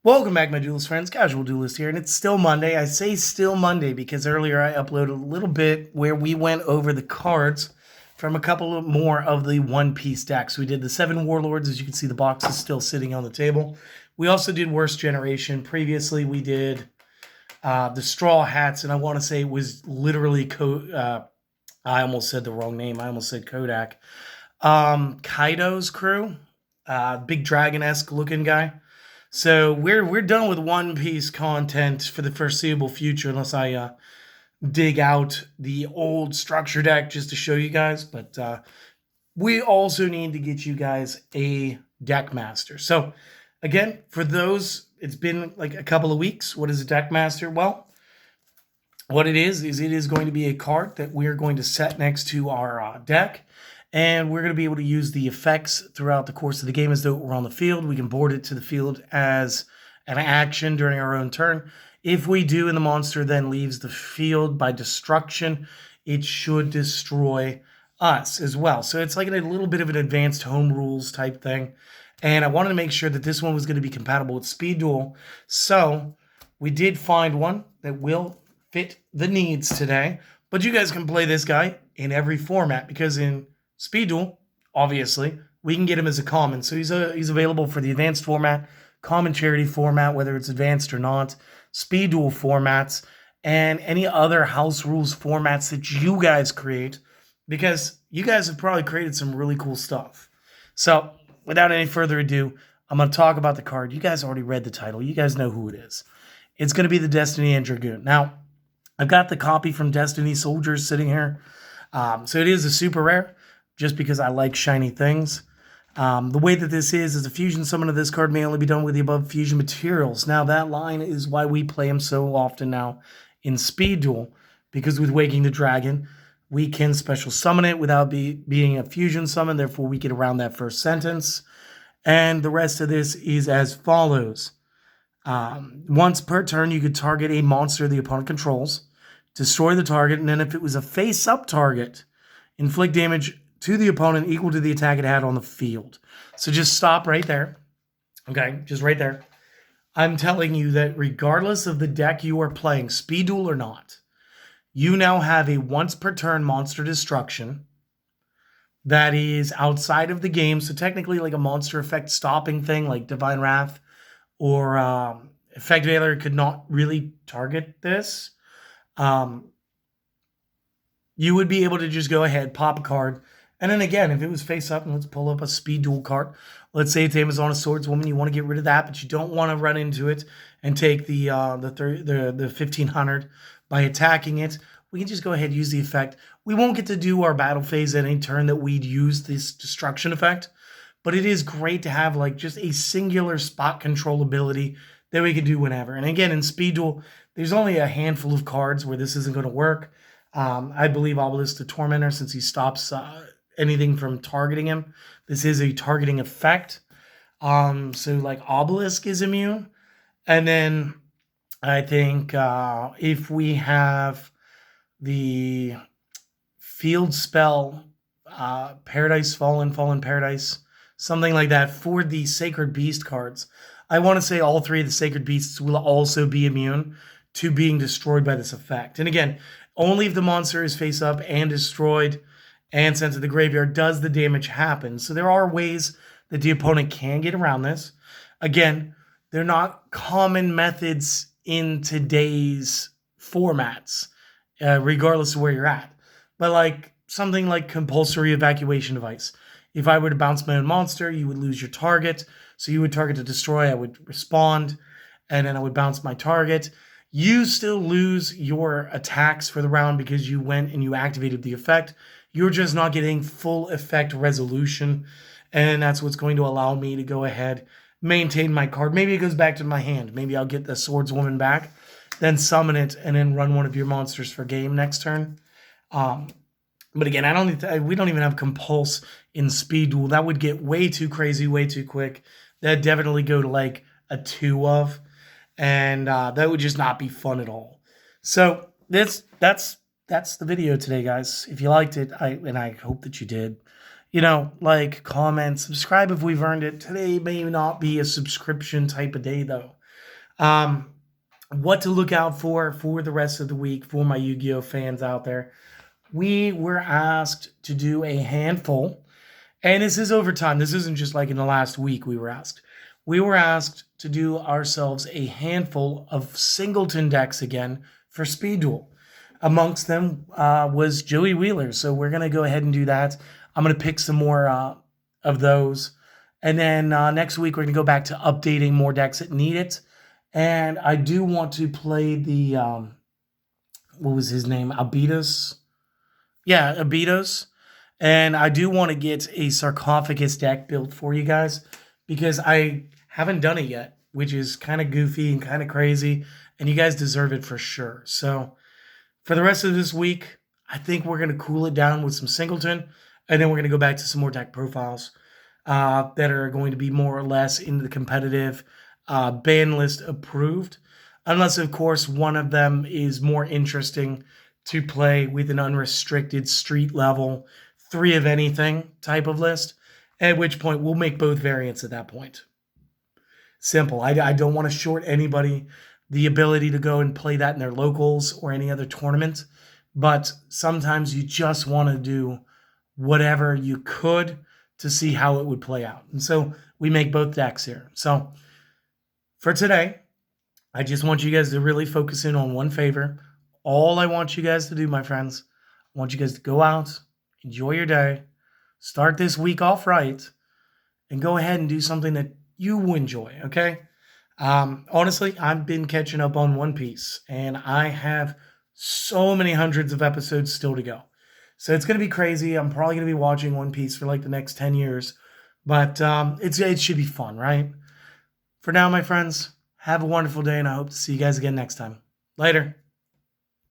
Welcome back, my Duelist friends. Casual Duelist here, and it's still Monday. I say still Monday because earlier I uploaded a little bit where we went over the cards from a couple of more of the One Piece decks. We did the 7 Warlords. As you can see, the box is still sitting on the table. We also did Worst Generation. Previously, we did the Straw Hats, and I want to say it was literally I almost said the wrong name. I almost said Kodak. Kaido's crew, big dragon-esque looking guy. So we're done with One Piece content for the foreseeable future, unless I dig out the old structure deck just to show you guys. But we also need to get you guys a deckmaster. So again, for those, it's been like a couple of weeks. What is a deckmaster? Well, what it is it is going to be a card that we're going to set next to our deck. And we're going to be able to use the effects throughout the course of the game as though we're on the field. We can board it to the field as an action during our own turn. If we do and the monster then leaves the field by destruction, it should destroy us as well. So it's like a little bit of an advanced home rules type thing. And I wanted to make sure that this one was going to be compatible with Speed Duel. So we did find one that will fit the needs today. But you guys can play this guy in every format because in Speed Duel, obviously, we can get him as a common. So he's available for the advanced format, common charity format, whether it's advanced or not, Speed Duel formats, and any other house rules formats that you guys create, because you guys have probably created some really cool stuff. So without any further ado, I'm going to talk about the card. You guys already read the title. You guys know who it is. It's going to be the Destiny and Dragoon. Now, I've got the copy from Destiny Soldiers sitting here. So it is a super rare, just because I like shiny things. The way that this is a fusion summon of this card may only be done with the above fusion materials. Now, that line is why we play him so often now in Speed Duel, because with Waking the Dragon, we can special summon it without being a fusion summon. Therefore, we get around that first sentence. And the rest of this is as follows. Once per turn, you could target a monster the opponent controls, destroy the target, and then if it was a face-up target, inflict damage to the opponent equal to the attack it had on the field. So just stop right there. Okay, just right there. I'm telling you that regardless of the deck you are playing, Speed Duel or not, you now have a once per turn monster destruction that is outside of the game. So technically like a monster effect stopping thing like Divine Wrath or Effect Veiler could not really target this. You would be able to just go ahead, pop a card. And then again, if it was face up, and let's pull up a Speed Duel card. Let's say it's Amazon Swordswoman. You want to get rid of that, but you don't want to run into it and take the 1500 by attacking it. We can just go ahead and use the effect. We won't get to do our battle phase at any turn that we'd use this destruction effect, but it is great to have like just a singular spot control ability that we can do whenever. And again, in Speed Duel, there's only a handful of cards where this isn't going to work. I believe Obelisk the Tormentor, since he stops anything from targeting him. This is a targeting effect. So like Obelisk is immune. And then I think if we have the field spell, Paradise Fallen, Fallen Paradise, something like that for the Sacred Beast cards, I want to say all three of the Sacred Beasts will also be immune to being destroyed by this effect. And again, only if the monster is face up and destroyed and sent to the graveyard does the damage happen. So there are ways that the opponent can get around this. Again, they're not common methods in today's formats, regardless of where you're at. But like something like compulsory evacuation device. If I were to bounce my own monster, you would lose your target. So you would target to destroy, I would respond, and then I would bounce my target. You still lose your attacks for the round because you went and you activated the effect. You're just not getting full effect resolution. And that's what's going to allow me to go ahead, maintain my card. Maybe it goes back to my hand. Maybe I'll get the Swordswoman back, then summon it, and then run one of your monsters for game next turn. But again, we don't even have Compulse in Speed Duel. That would get way too crazy, way too quick. That'd definitely go to like a 2 of. And that would just not be fun at all. So that's the video today, guys. If you liked it, and I hope that you did, like, comment, subscribe if we've earned it. Today may not be a subscription type of day, though. Um, what to look out for the rest of the week for my Yu-Gi-Oh fans out there. We were asked to do a handful, and this is over time. This isn't just like in the last week we were asked. We were asked to do ourselves a handful of singleton decks again for Speed Duel. Amongst them was Joey Wheeler. So we're going to go ahead and do that. I'm going to pick some more of those. And then next week, we're going to go back to updating more decks that need it. And I do want to play the, what was his name? Albedos? Yeah, Albedos. And I do want to get a sarcophagus deck built for you guys because I haven't done it yet, which is kind of goofy and kind of crazy. And you guys deserve it for sure. So for the rest of this week, I think we're going to cool it down with some singleton. And then we're going to go back to some more deck profiles that are going to be more or less in the competitive ban list approved. Unless, of course, one of them is more interesting to play with an unrestricted street level 3 of anything type of list, at which point we'll make both variants at that point. Simple. I don't want to short anybody the ability to go and play that in their locals or any other tournament, but sometimes you just want to do whatever you could to see how it would play out. And so we make both decks here. So for today, I just want you guys to really focus in on one favor. All I want you guys to do, my friends, I want you guys to go out, enjoy your day, start this week off right, and go ahead and do something that you enjoy, okay? Honestly, I've been catching up on One Piece, and I have so many hundreds of episodes still to go. So it's going to be crazy. I'm probably going to be watching One Piece for like the next 10 years, but it should be fun, right? For now, my friends, have a wonderful day, and I hope to see you guys again next time. Later.